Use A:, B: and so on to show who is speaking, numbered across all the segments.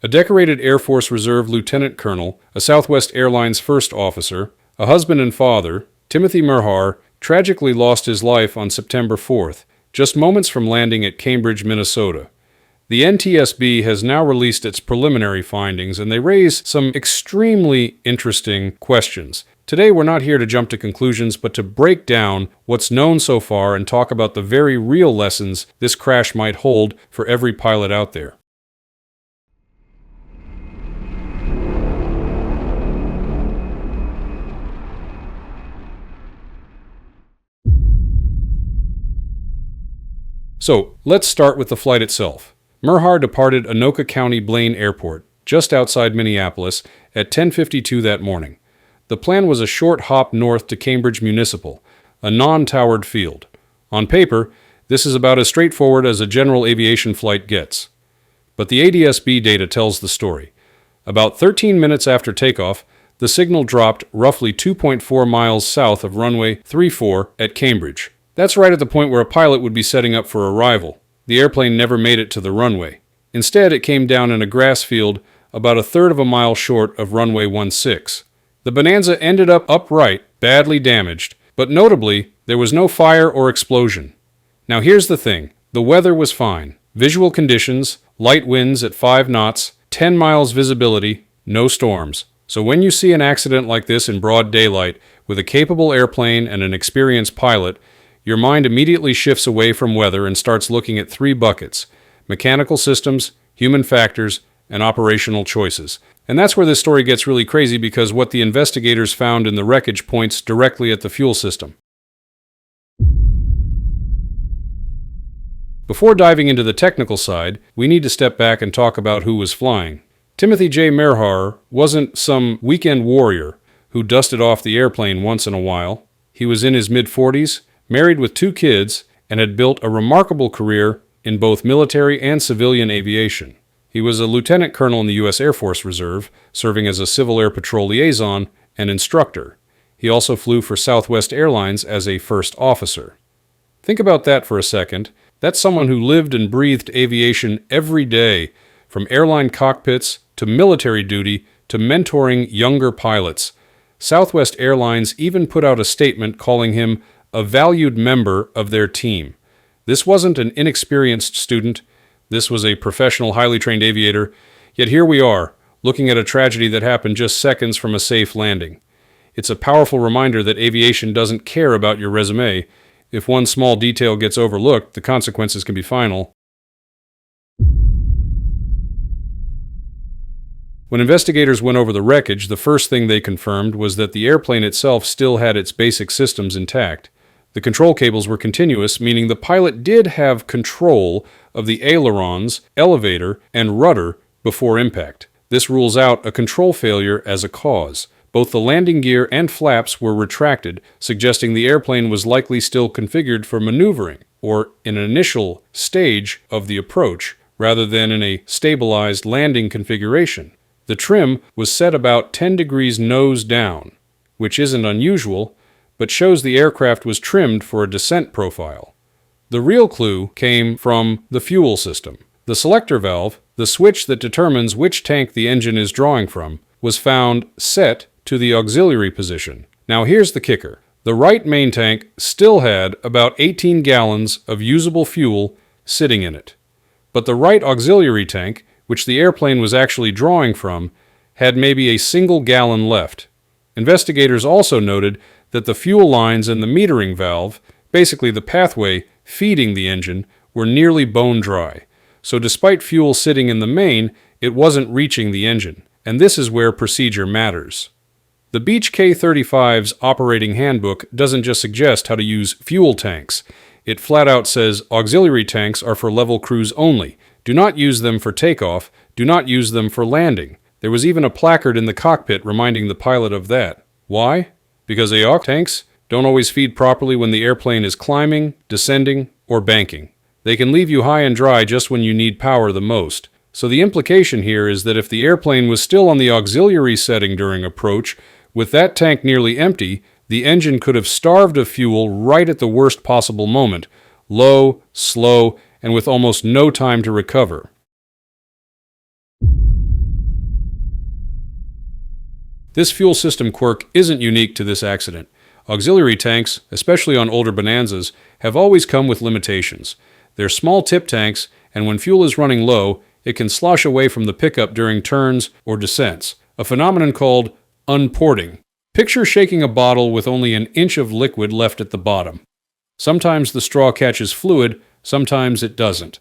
A: A decorated Air Force Reserve lieutenant colonel, a Southwest Airlines First Officer, a husband and father, Timothy Merhar, tragically lost his life on September 4th, just moments from landing at Cambridge, Minnesota. The NTSB has now released its preliminary findings, and they raise some extremely interesting questions. Today, we're not here to jump to conclusions, but to break down what's known so far and talk about the very real lessons this crash might hold for every pilot out there. So, let's start with the flight itself. Merhar departed Anoka County Blaine Airport, just outside Minneapolis, at 10:52 that morning. The plan was a short hop north to Cambridge Municipal, a non-towered field. On paper, this is about as straightforward as a general aviation flight gets. But the ADSB data tells the story. About 13 minutes after takeoff, the signal dropped roughly 2.4 miles south of runway 34 at Cambridge. That's right at the point where a pilot would be setting up for arrival. The airplane never made it to the runway. Instead, it came down in a grass field about a third of a mile short of runway 16. The Bonanza ended up upright, badly damaged, but notably, there was no fire or explosion. Now here's the thing. The weather was fine. Visual conditions, light winds at 5 knots, 10 miles visibility, no storms. So when you see an accident like this in broad daylight, with a capable airplane and an experienced pilot, your mind immediately shifts away from weather and starts looking at 3 buckets: mechanical systems, human factors, and operational choices. And that's where this story gets really crazy, because what the investigators found in the wreckage points directly at the fuel system. Before diving into the technical side, we need to step back and talk about who was flying. Timothy J. Merhar wasn't some weekend warrior who dusted off the airplane once in a while. He was in his mid-40s, married with 2 kids, and had built a remarkable career in both military and civilian aviation. He was a lieutenant colonel in the U.S. Air Force Reserve, serving as a Civil Air Patrol liaison and instructor. He also flew for Southwest Airlines as a first officer. Think about that for a second. That's someone who lived and breathed aviation every day, from airline cockpits to military duty to mentoring younger pilots. Southwest Airlines even put out a statement calling him a valued member of their team. This wasn't an inexperienced student. This was a professional, highly trained aviator. Yet here we are, looking at a tragedy that happened just seconds from a safe landing. It's a powerful reminder that aviation doesn't care about your resume. If one small detail gets overlooked, the consequences can be final. When investigators went over the wreckage, the first thing they confirmed was that the airplane itself still had its basic systems intact. The control cables were continuous, meaning the pilot did have control of the ailerons, elevator, and rudder before impact. This rules out a control failure as a cause. Both the landing gear and flaps were retracted, suggesting the airplane was likely still configured for maneuvering, or in an initial stage of the approach, rather than in a stabilized landing configuration. The trim was set about 10 degrees nose down, which isn't unusual, but shows the aircraft was trimmed for a descent profile. The real clue came from the fuel system. The selector valve, the switch that determines which tank the engine is drawing from, was found set to the auxiliary position. Now here's the kicker. The right main tank still had about 18 gallons of usable fuel sitting in it. But the right auxiliary tank, which the airplane was actually drawing from, had maybe a single gallon left. Investigators also noted that the fuel lines and the metering valve, basically the pathway feeding the engine, were nearly bone dry. So despite fuel sitting in the main, it wasn't reaching the engine. And this is where procedure matters. The Beech K-35's operating handbook doesn't just suggest how to use fuel tanks. It flat out says auxiliary tanks are for level cruise only. Do not use them for takeoff. Do not use them for landing. There was even a placard in the cockpit reminding the pilot of that. Why? Because AOC tanks don't always feed properly when the airplane is climbing, descending, or banking. They can leave you high and dry just when you need power the most. So the implication here is that if the airplane was still on the auxiliary setting during approach, with that tank nearly empty, the engine could have starved of fuel right at the worst possible moment, low, slow, and with almost no time to recover. This fuel system quirk isn't unique to this accident. Auxiliary tanks, especially on older Bonanzas, have always come with limitations. They're small tip tanks, and when fuel is running low, it can slosh away from the pickup during turns or descents, a phenomenon called unporting. Picture shaking a bottle with only an inch of liquid left at the bottom. Sometimes the straw catches fluid, sometimes it doesn't.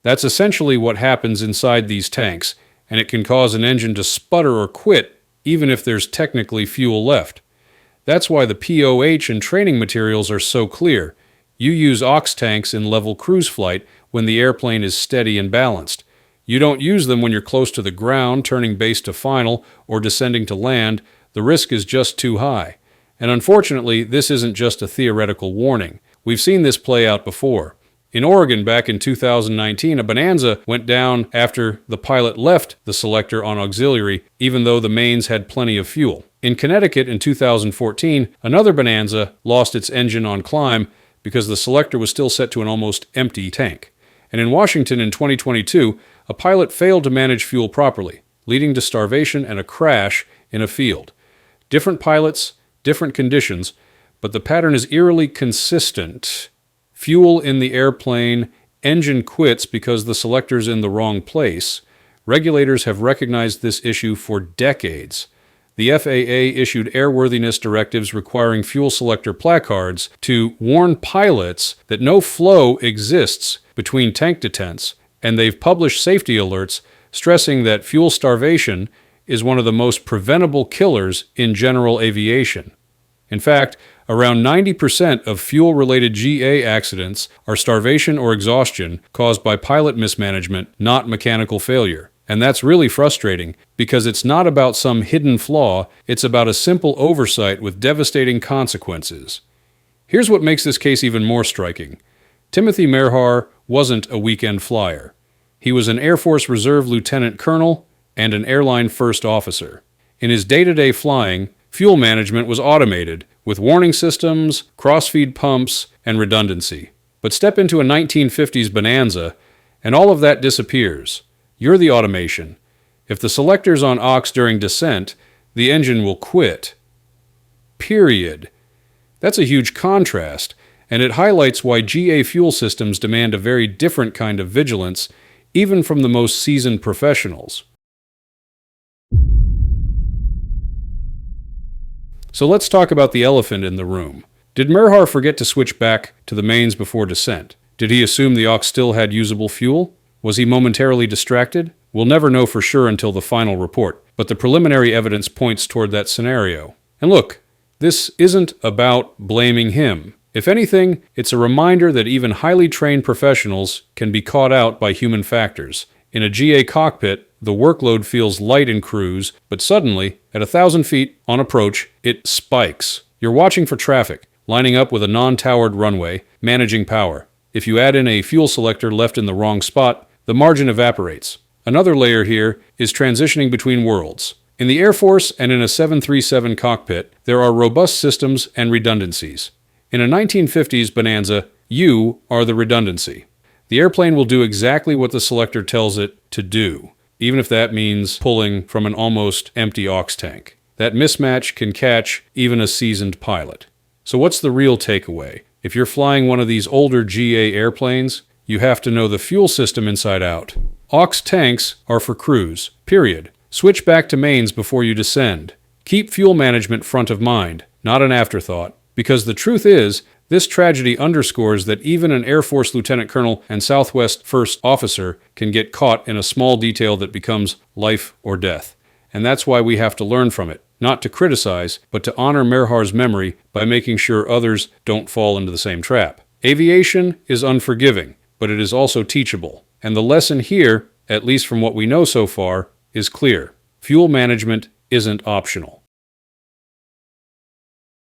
A: That's essentially what happens inside these tanks, and it can cause an engine to sputter or quit even if there's technically fuel left. That's why the POH and training materials are so clear. You use aux tanks in level cruise flight when the airplane is steady and balanced. You don't use them when you're close to the ground, turning base to final, or descending to land. The risk is just too high. And unfortunately, this isn't just a theoretical warning. We've seen this play out before. In Oregon back in 2019, a Bonanza went down after the pilot left the selector on auxiliary, even though the mains had plenty of fuel. In Connecticut in 2014, another Bonanza lost its engine on climb because the selector was still set to an almost empty tank. And in Washington in 2022, a pilot failed to manage fuel properly, leading to starvation and a crash in a field. Different pilots, different conditions, but the pattern is eerily consistent. Fuel in the airplane, engine quits because the selector's in the wrong place. Regulators have recognized this issue for decades. The FAA issued airworthiness directives requiring fuel selector placards to warn pilots that no flow exists between tank detents, and they've published safety alerts stressing that fuel starvation is one of the most preventable killers in general aviation. In fact, around 90% of fuel-related GA accidents are starvation or exhaustion caused by pilot mismanagement, not mechanical failure. And that's really frustrating because it's not about some hidden flaw, it's about a simple oversight with devastating consequences. Here's what makes this case even more striking. Timothy Merhar wasn't a weekend flyer. He was an Air Force Reserve Lieutenant Colonel and an airline first officer. In his day-to-day flying, fuel management was automated with warning systems, cross-feed pumps, and redundancy. But step into a 1950s Bonanza, and all of that disappears. You're the automation. If the selector's on aux during descent, the engine will quit. Period. That's a huge contrast, and it highlights why GA fuel systems demand a very different kind of vigilance, even from the most seasoned professionals. So let's talk about the elephant in the room. Did Merhar forget to switch back to the mains before descent? Did he assume the aux still had usable fuel? Was he momentarily distracted? We'll never know for sure until the final report, but the preliminary evidence points toward that scenario. And look, this isn't about blaming him. If anything, it's a reminder that even highly trained professionals can be caught out by human factors. In a GA cockpit, the workload feels light in cruise, but suddenly, at 1,000 feet on approach, it spikes. You're watching for traffic, lining up with a non-towered runway, managing power. If you add in a fuel selector left in the wrong spot, the margin evaporates. Another layer here is transitioning between worlds. In the Air Force and in a 737 cockpit, there are robust systems and redundancies. In a 1950s Bonanza, you are the redundancy. The airplane will do exactly what the selector tells it to do, even if that means pulling from an almost empty aux tank. That mismatch can catch even a seasoned pilot. So what's the real takeaway? If you're flying one of these older GA airplanes, you have to know the fuel system inside out. Aux tanks are for cruise, period. Switch back to mains before you descend. Keep fuel management front of mind, not an afterthought. Because the truth is, this tragedy underscores that even an Air Force Lieutenant Colonel and Southwest First Officer can get caught in a small detail that becomes life or death. And that's why we have to learn from it, not to criticize, but to honor Merhar's memory by making sure others don't fall into the same trap. Aviation is unforgiving, but it is also teachable. And the lesson here, at least from what we know so far, is clear. Fuel management isn't optional.